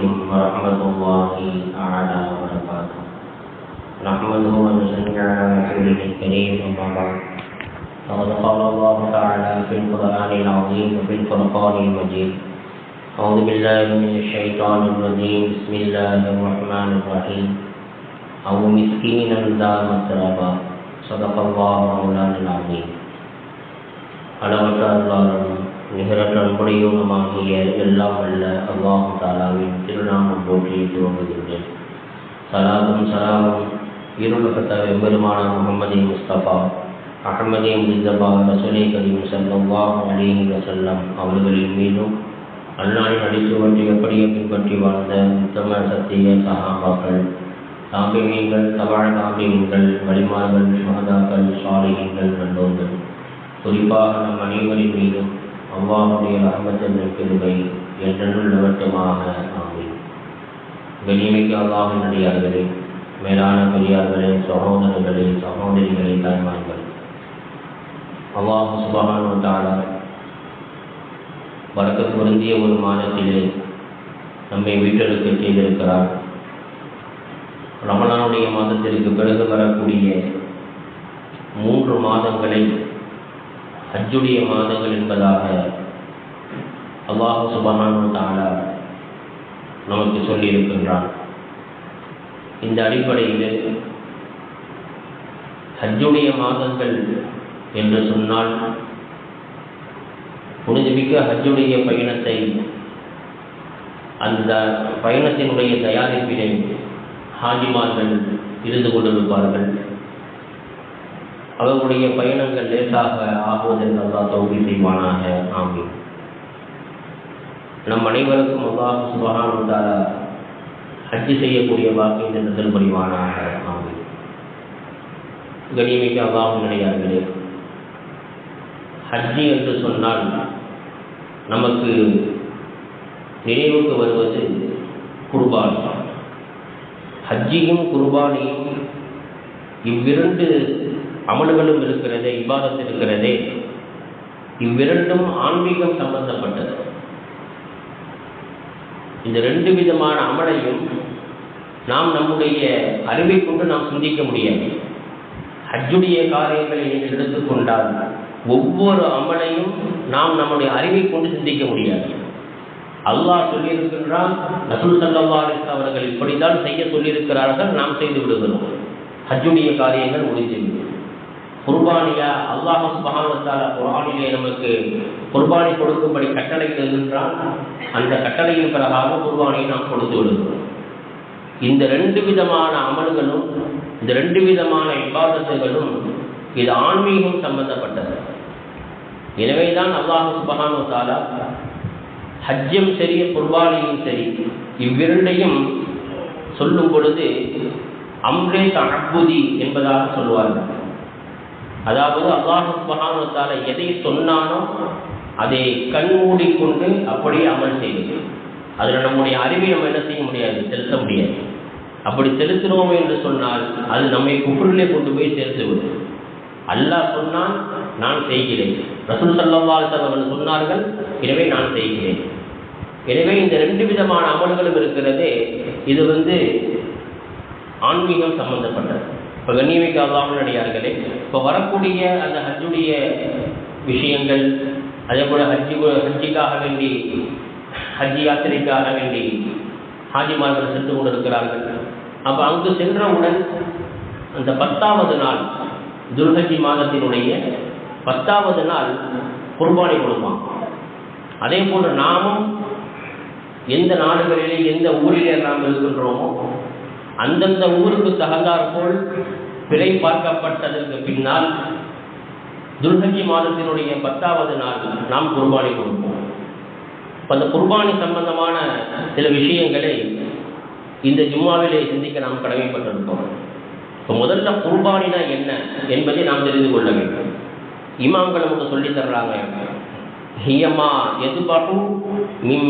عليكم ورحمة الله تعالى وبركاته. نحمده ونصلي على رسوله الكريم أما بعد. فقد قال الله تعالى في القرآن العظيم وفي الفرقان المجيد: أعوذ بالله من الشيطان الرجيم. بسم الله الرحمن الرحيم. أو مسكينا ذا مسربا. صدق الله مولانا العظيم. அளவற்ற அருளாளரும் நிகரற்ற அன்புடையவனுமாகிய எல்லாம் வல்ல அல்லாஹ் தஆலாவின் திருநாமம் போற்றி துவங்குகின்றேன். சலாத்தும் சலாமும் ஈருலகத்த எம்பெருமான முஹம்மது முஸ்தபா அஹ்மதே முஜ்தபா ரசூலே கரீம் ஸல்லல்லாஹு அலைஹி வஸல்லம் அவர்களின் மீதும் அன்னாரின் அடிச்சுவற்றை எப்படியே பின்பற்றி வாழ்ந்த உத்தம சத்திய சஹாபாக்கள், தாபிஈன்கள், தபா தாபிஈன்கள், வலிமார்கள், ஷுஹதாக்கள், ஸாலிஹீன்கள், நல்லோர்கள், குறிப்பாக நம் அனைவரின் மீதும் அல்லாஹ்வுடைய ரஹ்மத்தின் கிருபை என்றென்றும் நிலவட்டுமாக. ஆமீன். கண்ணியமிக்க அல்லாஹ்வின் அடியார்களே, மேலான பெரியார்களே, சகோதரர்களே, சகோதரிகளே, தாய்மார்கள், அல்லாஹ் சுப்ஹானஹு வ தஆலா பரக்கத் பொருந்திய ஒரு மாதத்திலே நம்மை வீட்டெடுக்க செய்திருக்கிறார். ரமலானுடைய மாதத்திற்கு பிறகு வரக்கூடிய 3 மாதங்களை ஹஜ்ஜுடைய மாதங்கள் என்பதாக அல்லாஹ் சுப்ஹானஹு வ தஆலா நமக்கு சொல்லியிருக்கின்றான். இந்த அடிப்படையில் ஹஜ்ஜுடைய மாதங்கள் என்று சொன்னால் புனிதமிக்க ஹஜ்ஜுடைய பயணத்தை, அந்த பயணத்தினுடைய தயாரிப்பினை ஹாஜிமார்கள் இருந்து கொண்டிருப்பார்கள். அவர்களுடைய பயணங்கள் லேசாக ஆகுவதற்கு அல்லாஹ் தௌஃபீக் செய்வானாக. ஆமீன். நம் அனைவருக்கும் அல்லாஹ் சுப்ஹானஹு வ தஆலா ஹஜ் செய்யக்கூடிய பாக்கியத்தை தந்தல் புரிவானாக. ஆமீன். கண்ணியமிக்க அல்லாஹ்வின் அடியார்களே, ஹஜ் என்று சொன்னால் நமக்கு நினைவுக்கு வருவது குர்பான். ஹஜ்ஜியும் குர்பானியும் இவ்விரண்டு அமல்களும் இருக்கிறதே, இபாதத் இருக்கிறதே, இவ்விரண்டும் ஆன்மீகம் சம்பந்தப்பட்டது. இந்த 2 விதமான அமலையும் நாம் நம்முடைய அறிவை கொண்டு நாம் சிந்திக்க முடியாது. ஹஜ்ஜுடைய காரியங்களை நீங்கள் எடுத்துக்கொண்டால் ஒவ்வொரு அமலையும் நாம் நம்முடைய அறிவை கொண்டு சிந்திக்க முடியாது. அல்லாஹ் சொல்லியிருக்கின்றான், ரசூல் ஸல்லல்லாஹு அலைஹி வஸல்லம் அவர்கள் இப்படித்தான் செய்ய சொல்லியிருக்கிறார்கள், நாம் செய்து விடுகிறோம். ஹஜ்ஜுடைய காரியங்கள் முடிஞ்சிருக்கு. குர்பானியா அல்லாஹ் சுப்ஹானஹு வ தஆலா குர்ஆனிலே நமக்கு குர்பானி கொடுக்கும்படி கட்டளையிடுகின்றான். அந்த கட்டளையின் பிரகாரம் குர்பானியை நாம் கொடுத்து விடுகிறோம். இந்த 2 விதமான அமல்களும், இந்த 2 விதமான இபாதத்துகளும் இது ஆன்மீகம் சம்பந்தப்பட்டது. எனவேதான் அல்லாஹ் சுப்ஹானஹு வ தஆலா ஹஜ்ஜும் சரி குர்பானியும் சரி இவ்விரண்டையும் சொல்லும் பொழுது அம்ரே தஅப்புதி என்பதாக சொல்வார்கள். அதாவது அல்லாஹ் சுப்ஹானஹு வ தஆலா எதை சொன்னானோ அதை கண் மூடிக்கொண்டு அப்படியே அமல் செய்வது. அதில் நம்முடைய அறிவை நம்ம என்ன செய்ய முடியாது, செலுத்த முடியாது. அப்படி செலுத்தினோம் என்று சொன்னால் அது நம்மை குஃப்ரிலே கொண்டு போய் சேர்த்துவிடும். அல்லாஹ் சொன்னான், நான் செய்கிறேன். ரசூல் ஸல்லல்லாஹு அலைஹி வஸல்லம் அவர்கள் சொன்னார்கள், எனவே நான் செய்கிறேன். எனவே இந்த 2 விதமான அமல்களும் இருக்கிறதே, இது ஆன்மீகம் சம்பந்தப்பட்டது. இப்போ கண்ணியமிக்க அல்லாஹ்வின் அடியார்களே, இப்போ வரக்கூடிய அந்த ஹஜ்ஜுடைய விஷயங்கள், அதே போல் ஹஜ்ஜிக்காக வேண்டி, ஹஜ் யாத்திரைக்காக வேண்டி ஹாஜிமார்கள் சென்று கொண்டிருக்கிறார்கள். அப்போ அங்கு சென்றவுடன் அந்த 10வது நாள், துல்ஹஜ் மாதத்தினுடைய 10வது நாள் குர்பானி கொடுப்பான். அதே போன்று நாமும் எந்த நாடுகளிலே, எந்த ஊரிலே நாம் இருக்கின்றோமோ அந்தந்த ஊருக்கு தகுந்தாற்போல் பிறை பார்க்கப்பட்டதற்கு பின்னால் துல்ஹஜ் மாதத்தினுடைய 10வது நாள் நாம் குர்பானி கொடுப்போம். அந்த குர்பானி சம்பந்தமான சில விஷயங்களை இந்த ஜும்மாவிலே சிந்திக்க நாம் கடமைப்பட்டிருக்கோம். இப்போ முதல்ல குர்பானினா என்ன என்பதை நாம் தெரிந்து கொள்ள வேண்டும். இமாம்கள் நமக்கு சொல்லி தர்றாங்க, ஹியமா எதுபாகு மின்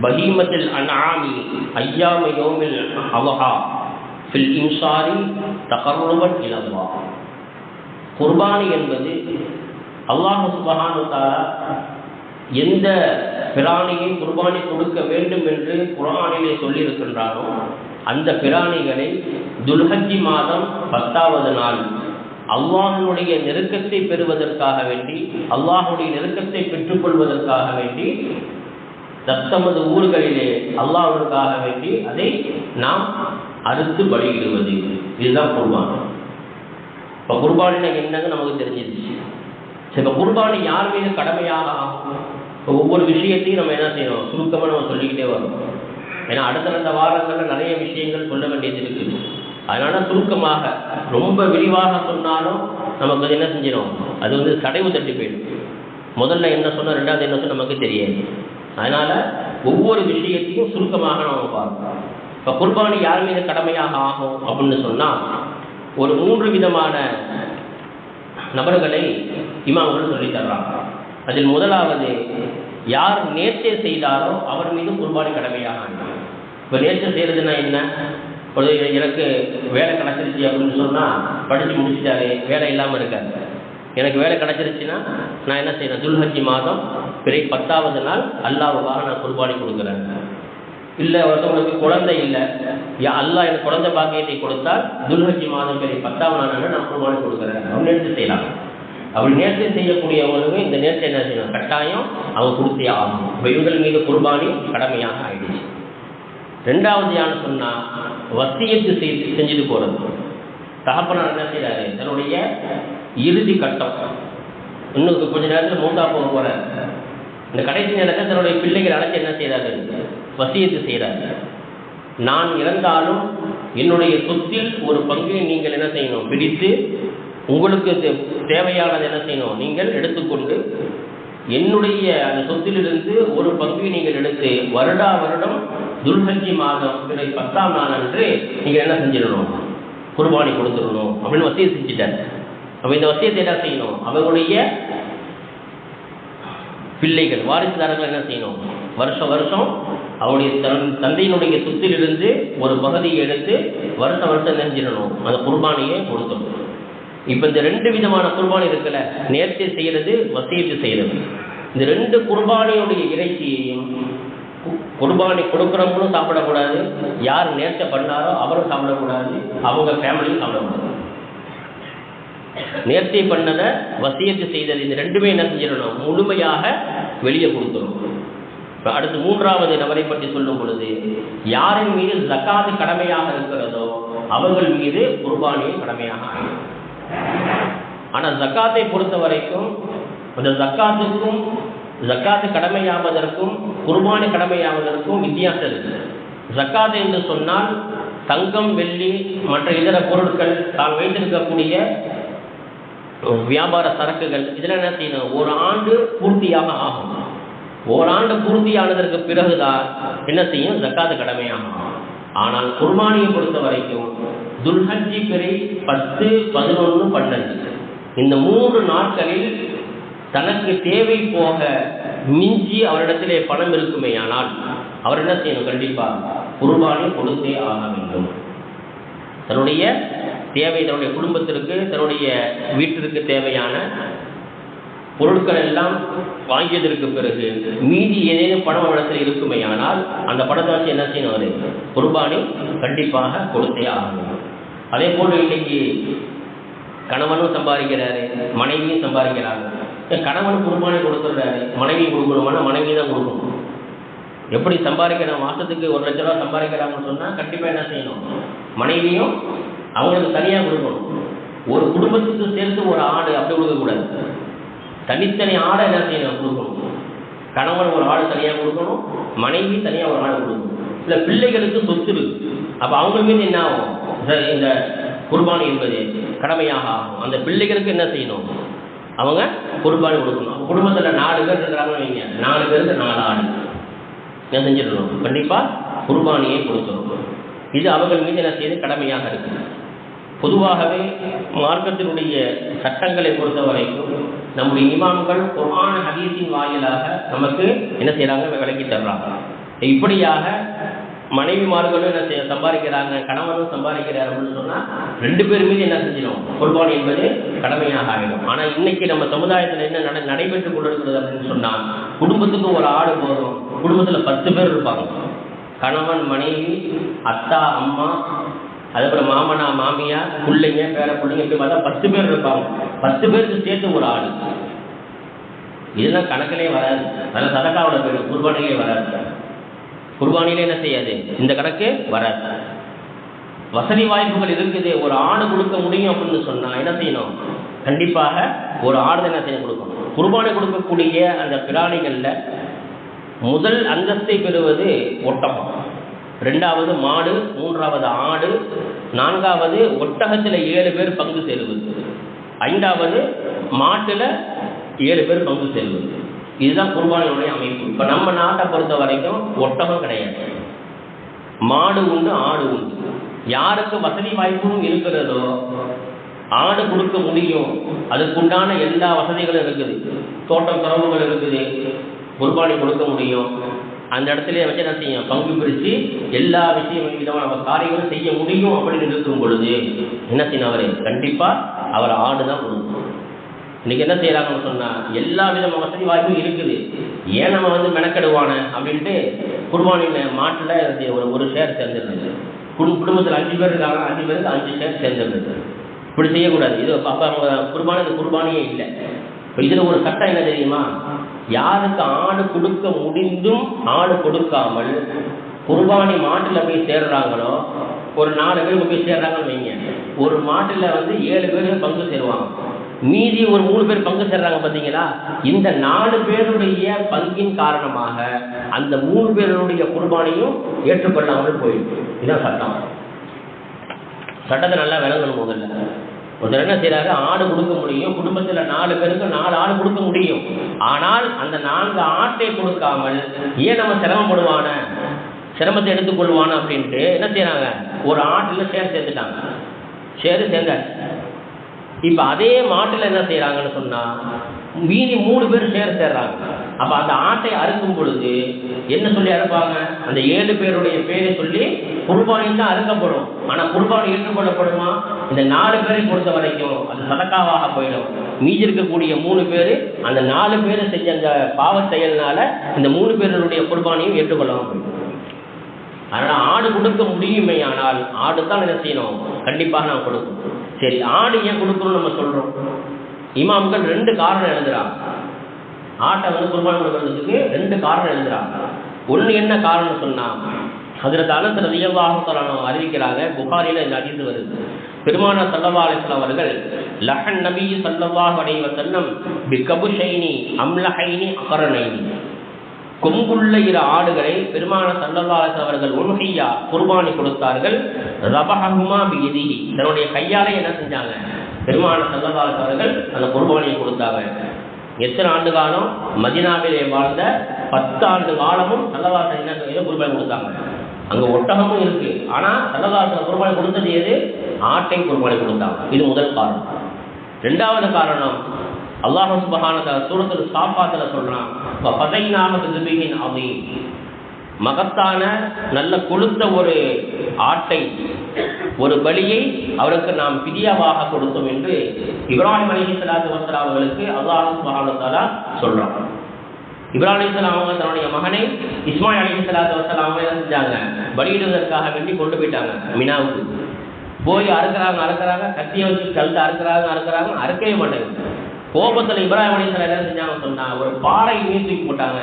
பஹீமத்தில் அன்ஆமி ஐயாம யௌமில் அல்ஹா ஃபில் இன்சாரி தகர்ருபன் இலல்லாஹ். குர்பானி என்பது அல்லாஹ் சுப்ஹானஹு வ தஆலா எந்த பிராணியை குர்பானி கொடுக்க வேண்டும் என்று குர்ஆனிலே சொல்லியிருக்கின்றானோ அந்த பிராணிகளை துல்ஹஜ்ஜி மாதம் 10வது நாள் அல்லாஹ்வுடைய நெருக்கத்தை பெறுவதற்காக வேண்டி, அல்லாஹ்வுடைய நெருக்கத்தை பெற்றுக்கொள்வதற்காக வேண்டி தத்தமது ஊர்களிலே அல்லாஹ்வுக்காக வேண்டி அதை நாம் அறுத்து பலியிடுவது, இதுதான் குர்பான். இப்போ குர்பானினா என்னன்னு நமக்கு தெரிஞ்சிருச்சு. சரி, இப்போ குர்பானி யார் மீது கடமையாக ஆகும்? இப்போ ஒவ்வொரு விஷயத்தையும் நம்ம என்ன செய்யணும், சுருக்கமாக நம்ம சொல்லிக்கிட்டே வரோம். ஏன்னா அடுத்த வாரங்களில் நிறைய விஷயங்கள் சொல்ல வேண்டியது இருக்குது. அதனால சுருக்கமாக ரொம்ப விரிவாக சொன்னாலும் நமக்கு அது என்ன செஞ்சிடும், அது சடைவு தட்டி போயிடும். முதல்ல என்ன சொன்னால் ரெண்டாவது என்ன சொன்னால் நமக்கு தெரியாது. அதனால ஒவ்வொரு விஷயத்தையும் சுருக்கமாக நம்ம பார்ப்போம். இப்போ குர்பானி யார் மீது கடமையாக ஆகும் அப்படின்னு சொன்னால் ஒரு 3 விதமான நபர்களை இமாம்கள் சொல்லி தர்றாங்க. அதில் முதலாவது, யார் நேர்ச்சை செய்தாரோ அவர் மீது குர்பானி கடமையாக ஆகும். இப்போ நேர்ச்சை செய்கிறதுனா என்ன? எனக்கு வேலை கிடச்சிருச்சு அப்படின்னு சொன்னால் படித்து முடிச்சிட்டாரு, வேலை இல்லாமல் இருக்காரு. எனக்கு வேலை கிடச்சிருச்சுன்னா நான் என்ன செய்யணும், துல்ஹஜ்ஜி மாதம் பிறை 10வது நாள் அல்லாஹ்வுக்காக நான் குர்பானி கொடுக்குறேன். இல்லை ஒருத்தவங்களுக்கு குழந்தை இல்லை, அல்லாஹ் எனக்கு குழந்தை பாக்கியத்தை கொடுத்தால் துல்ஹஜ்ஜி மாதம் பிறை 10வது நாள் நான் குர்பானி கொடுக்குறேன் அப்படின்னு நேர்ச்சி செய்யலாம். அப்படி நேர்ச்சி செய்யக்கூடியவங்களுக்கு இந்த நேர்ச்சி என்ன செய்யணும், கட்டாயம் அவங்க கொடுத்தே ஆகும். இப்போ இவர்கள் மீது குர்பானி கடமையாக ஆயிடுச்சு. ரெண்டாவது யான்னு சொன்னால் வசியத்து செஞ்சுட்டு போகிறது. தகப்பனார் என்ன செய்கிறாரு, தன்னுடைய இறுதி கட்டம், இன்னும் கொஞ்ச நேரத்தில் மூத்தா போக போகிறார், இந்த கடைசி நேரத்தில் தன்னுடைய பிள்ளைகள் அழைச்சி என்ன செய்கிறாரு, வசியத்து செய்கிறாரு. நான் இறந்தாலும் என்னுடைய சொத்தில் ஒரு பங்கை நீங்கள் என்ன செய்யணும், பிடித்து உங்களுக்கு தேவையானது என்ன செய்யணும் நீங்கள் எடுத்துக்கொண்டு என்னுடைய அந்த சொத்திலிருந்து ஒரு பங்கை நீங்கள் எடுத்து வருடா வருடம் துல்ஹஜ்ஜி மாதம் பிறை 10ஆம் நாள் அன்று நீங்கள் என்ன செஞ்சிடணும், குர்பானி கொடுத்துடணும் அப்படின்னு வசியம் செஞ்சுட்டார். அப்போ இந்த வசியத்தை என்ன செய்யணும், அவர்களுடைய பிள்ளைகள் வாரிசுதாரர்கள் என்ன செய்யணும், வருஷம் வருஷம் அவருடைய தந்தையினுடைய சொத்திலிருந்து ஒரு பகுதியை எடுத்து வருஷம் வருஷம் செஞ்சிடணும், அந்த குர்பானியை கொடுத்துடணும். இப்போ இந்த 2 விதமான குர்பானி இருக்குல்ல, நேர்ச்சை செய்கிறது, வசியத்து செய்கிறது. இந்த 2 குர்பானியுடைய இறைச்சியையும் குர்பானி கொடுக்குறவங்களும் சாப்பிடக்கூடாது, யார் நேர்ச்சை பண்ணாரோ அவரும் சாப்பிடக்கூடாது, அவங்க ஃபேமிலியும் சாப்பிடக்கூடாது. நேர்ச்சை பண்ணதை வசியத்து செய்தது இந்த 2மே என்ன செஞ்சிடணும், முழுமையாக வெளியே கொடுத்துரும். இப்போ அடுத்து 3வது நபரை பற்றி சொல்லும் பொழுது, யாரின் மீது ஜக்காத்து கடமையாக இருக்கிறதோ அவர்கள் மீது குர்பானியை கடமையாக ஆகும். ஆனால் ஜக்காத்தை பொறுத்த வரைக்கும் அந்த ஜக்காத்துக்கும் ஜக்காத்து கடமையாவதற்கும் குர்பானி கடமையாவதற்கும் வித்தியாசம் இருக்குது. ஜக்காத் என்று சொன்னால் தங்கம், வெள்ளி, மற்ற இதர பொருட்கள், தான் வைத்திருக்கக்கூடிய வியாபார சரக்குகள், இதில் என்ன செய்யணும், ஒரு ஆண்டு பூர்த்தியாக ஆகும். ஓராண்டு பூர்த்தியானதற்கு பிறகுதான் என்ன செய்யும், ஜக்காத்து கடமையாகும். ஆனால் குர்பானியை பொறுத்த வரைக்கும் துல்ஹஜ்ஜி பிறை 10, 11, 12 இந்த 3 நாட்களில் தனக்கு தேவை போக மிஞ்சி அவரிடத்திலே பணம் இருக்குமே ஆனால் அவர் என்ன செய்யணும், கண்டிப்பாக குர்பானி கொடுத்தே ஆக வேண்டும். தன்னுடைய தேவை, தன்னுடைய குடும்பத்திற்கு, தன்னுடைய வீட்டிற்கு தேவையான பொருட்கள் எல்லாம் வாங்கியதற்கு பிறகு மீதி ஏதேனும் பணம் இடத்துல இருக்குமே ஆனால் அந்த பணத்தை வச்சு என்ன செய்யணும், அவர் குர்பானி கண்டிப்பாக கொடுத்தே ஆகணும். அதே போன்று இன்னைக்கு கணவனும் சம்பாதிக்கிறாரு, மனைவியும் சம்பாதிக்கிறாங்க. கணவன் குர்பானி கொடுத்துடுறாரு, மனைவி கொடுக்கணுமானா மனைவி தான் கொடுக்கணும். எப்படி சம்பாதிக்கிற மாதத்துக்கு 1 லட்ச ரூபா சம்பாதிக்கிறாங்கன்னு சொன்னால் கண்டிப்பாக என்ன செய்யணும், மனைவியும் அவங்களுக்கு தனியாக கொடுக்கணும். ஒரு குடும்பத்துக்கு சேர்த்து ஒரு ஆடு அப்படி கொடுக்கக்கூடாது, தனித்தனி ஆடை என்ன செய்யணும், கொடுக்கணும். கணவன் ஒரு ஆடு தனியாக கொடுக்கணும், மனைவி தனியாக ஒரு ஆடு கொடுக்கணும். இல்லை பிள்ளைகளுக்கு சொத்து இருக்கு, அப்போ அவங்க மீது என்ன ஆகும், இந்த குர்பானி என்பது கடமையாக ஆகும். அந்த பிள்ளைகளுக்கு என்ன செய்யணும், அவங்க குர்பானி கொடுக்கணும். அவங்க குடும்பத்தில் 4 பேர் இருக்கிறாங்கன்னு வைங்க, 4 பேருக்கு 4 ஆடு என்ன செஞ்சிடணும், கண்டிப்பாக குர்பானியை கொடுத்துடணும். இது அவர்கள் மீது என்ன செய்து கடமையாக இருக்குது. பொதுவாகவே மார்க்கத்தினுடைய சட்டங்களை பொறுத்த வரைக்கும் நம்முடைய இமாம்கள் குர்ஆன் ஹதீஸின் வாயிலாக நமக்கு என்ன செய்கிறாங்க, விளக்கி தர்றாங்க. இப்படியாக மனைவிமார்களும் என்ன சம்பாதிக்கிறாங்க, கணவனும் சம்பாதிக்கிறார் அப்படின்னு சொன்னால் 2 பேர் மீது என்ன செஞ்சிடும், குர்பானி என்பது கடமையாக ஆகிடும். ஆனால் இன்னைக்கு நம்ம சமுதாயத்தில் என்ன நடைபெற்றுக் கொண்டிருக்கிறது அப்படின்னு சொன்னால் குடும்பத்துக்கு ஒரு ஆடு போதும். குடும்பத்தில் 10 பேர் இருப்பாங்க, கணவன் மனைவி அத்தா அம்மா, அதுக்கப்புறம் மாமனா மாமியா பிள்ளைங்க பேர பிள்ளைங்க, இப்படி பார்த்தா 10 பேர் இருப்பாங்க. 10 பேருக்கு சேர்த்து ஒரு ஆடு. இதெல்லாம் கணக்கிலே வராது. அதெல்லாம் சதக்காவோட போயிடும், குர்பானிலே வராது. குர்பானிலே என்ன செய்யாது, இந்த கணக்கு வராது. வசதி வாய்ப்புகள் இருக்குது, ஒரு ஆடு கொடுக்க முடியும் அப்படின்னு சொன்னா என்ன செய்யணும், கண்டிப்பாக ஒரு ஆடு என்ன செய்ய கொடுக்கணும். குர்பானை கொடுக்கக்கூடிய அந்த பிராணிகள்ல முதல் அந்தஸ்தை பெறுவது ஒட்டகம், 2வது மாடு, 3வது ஆடு, 4வது ஒட்டகத்தில் 7 பேர் பங்கு சேருவது, 5வது மாட்டுல 7 பேர் பங்கு சேருவது. இதுதான் குர்பானியுடைய அமைப்பு. இப்ப நம்ம நாட்டை பொறுத்த வரைக்கும் ஒட்டகம் கிடையாது, மாடு உண்டு, ஆடு உண்டு. யாருக்கு வசதி வாய்ப்பும் இருக்கிறதோ ஆடு கொடுக்க முடியும், அதுக்குண்டான எல்லா வசதிகளும் இருக்குது, தோட்டம் துறவுகள் இருக்குது, குர்பானி கொடுக்க முடியும். அந்த இடத்துல வச்சு என்ன செய்யும், பங்கு பிரித்து எல்லா விஷயங்களும் விதமான காரியங்களும் செய்ய முடியும். அப்படின்னு இருக்கும் பொழுது என்ன செய்யணும், அவர் கண்டிப்பாக அவர் ஆடு தான் கொடுக்கணும். இன்னைக்கு என்ன செய்யறாங்கன்னு சொன்னா எல்லா விதமான வசதி வாய்ப்பும் இருக்குது, ஏன் நம்ம மெனக்கெடுவான அப்படின்ட்டு குர்பானியில மாட்டில் ஒரு ஷேர் சேர்ந்துருந்தது. குடும்பத்தில் 5 பேர் இருக்காங்க, 5 பேருக்கு 5 ஷேர் சேர்ந்துருந்தது. இப்படி செய்யக்கூடாது. இது அப்போ அவங்க குர்பானி, இது குர்பானியே இல்லை. இப்போ இதில் ஒரு சட்டம் என்ன தெரியுமா, யாருக்கு ஆடு கொடுக்க முடிந்தும் ஆடு கொடுக்காமல் குர்பானி மாட்டில் போய் சேர்றாங்களோ, ஒரு 4 பேர் போய் சேர்றாங்கன்னு வைங்க, ஒரு மாட்டில் 7 பேர் பங்கு சேருவாங்க, மீதி ஒரு 3 பேர் பங்கு சேர்றாங்க. பார்த்தீங்களா, இந்த 4 பேருடைய பங்கின் காரணமாக அந்த 3 பேருடைய குர்பானியும் ஏற்றுக்கொள்ளாமல் போயிடும். இதுதான் சட்டம். சட்டத்தை நல்லா விளங்கணும். முதல்ல ஒருத்தர் என்ன செய்யறாரு, ஆடு கொடுக்க முடியும், குடும்பத்தில் 4 பேருக்கு 4 ஆடு கொடுக்க முடியும். ஆனால் அந்த 4 ஆட்டை கொடுக்காமல் ஏன் நம்ம சிரமப்படுவான, சிரமத்தை எடுத்துக்கொள்வான அப்படின்ட்டு என்ன செய்யறாங்க, ஒரு ஆட்டில் சேர்த்துட்டாங்க. சேர்ந்தாச்சு. இப்ப அதே மாட்டில் என்ன செய்யறாங்கன்னு சொன்னா மீதி 3 பேர் சேர்றாங்க. அப்ப அந்த ஆட்டை அறுக்கும் பொழுது என்ன சொல்லி அறுப்பாங்க, அந்த 7 பேருடைய பேரை சொல்லி குர்பானி தான் அறுக்கப்படும். ஆனா குர்பானி ஏற்றுக்கொள்ளப்படுமா, இந்த 4 பேரை பொறுத்த வரைக்கும் அது சதக்காவாக போயிடும். மீதி இருக்கக்கூடிய 3 பேர் அந்த 4 பேரை செஞ்ச அந்த பாவ செயல்னால இந்த 3 பேருடைய குர்பானியும் ஏற்றுக்கொள்ளாமல் போயிடும். அதனால ஆடு கொடுக்க முடியுமே, ஆனால் ஆடு தான் என்ன செய்யணும், கண்டிப்பாக நாம் கொடுக்கணும். சரி, ஆடு ஏன் கொடுக்கணும்னு நம்ம சொல்றோம், இமாம்கள் 2 காரணம் எழுதுறாங்க. ஆட்டை குர்பானி கொடுக்கறதுக்கு 2 காரணம் எழுதுறாங்க. ஒன்று என்ன காரணம் சொன்னா, ஹஜ்ரத் அனஸ் ரலியல்லாஹு தஆலா அறிவிக்கிறாங்க, புகாரில இந்த ஹதீஸ் வருது. பெருமானார் ஸல்லல்லாஹு அலைஹி வஸல்லம் அவர்கள் லஹன் நபி ஸல்லல்லாஹு அலைஹி வஸல்லம் பிகபுஷைனி அம்லஹைனி அகரனைனி, கொம்புள்ள 2 ஆடுகளை பெருமானார் ஸல்லல்லாஹு அலைஹி வஸல்லம் அவர்கள் உன்ஹியா குர்பானி கொடுத்தார்கள். ரபஹஹுமா பியதிஹி, தன்னுடைய கையாலே என்ன செஞ்சாங்க, பெருமானார் ஸல்லல்லாஹு அலைஹி வஸல்லம் அவர்கள் அந்த குர்பானியை கொடுத்தாங்க. எத்தனை ஆண்டு காலம், மதீனாவிலே வாழ்ந்த 10 ஆண்டு காலமும் ஸல்லல்லாஹு அலைஹி வஸல்லம் குர்பானி கொடுத்தாங்க. அங்க ஒட்டகமும் இருக்கு, ஆனா ஸல்லல்லாஹு அலைஹி வஸல்லம் குர்பானி கொடுத்தது எது, ஆட்டை குர்பானி கொடுத்தாங்க. இது முதல் காரணம். 2வது காரணம், அல்லாஹ் சுப்ஹானஹு வ தஆலா சூரத்துல் சாஃபாத்ல சொல்றான், ஃபதைனாஹு பிதுபிஹின் அதீம், மகத்தான நல்ல கொழுத்த ஒரு ஆட்டை, ஒரு பலியை அவருக்கு நாம் பிதியாவாக கொடுத்தோம் என்று இப்ராஹிம் அலைஹிஸ்ஸலாத்து வஸ்ஸலாம் அவர்களுக்கு அல்லாஹ் சுப்ஹானஹு வ தஆலா சொல்றான். இப்ராஹிம் அலைஹிஸ்ஸலாம் அவங்க தன்னுடைய மகனை இஸ்மாயில் அலைஹிஸ்ஸலாத்து வஸ்ஸலாம் அவங்க என்ன செஞ்சாங்க, பலியிடுவதற்காக வேண்டி கொண்டு போயிட்டாங்க மினாவுக்கு. போய் அறுக்கிறாங்க, கத்தியை வச்சு கழுத்தை அறுக்கிறாங்க, அறுக்கவே மாட்டேங்குது. கோபத்தில் இப்ராஹிம் அலைஹிஸ்ஸலாம் என்ன செஞ்சாங்க சொன்னா, ஒரு பாறை மீன் தூக்கி போட்டாங்க.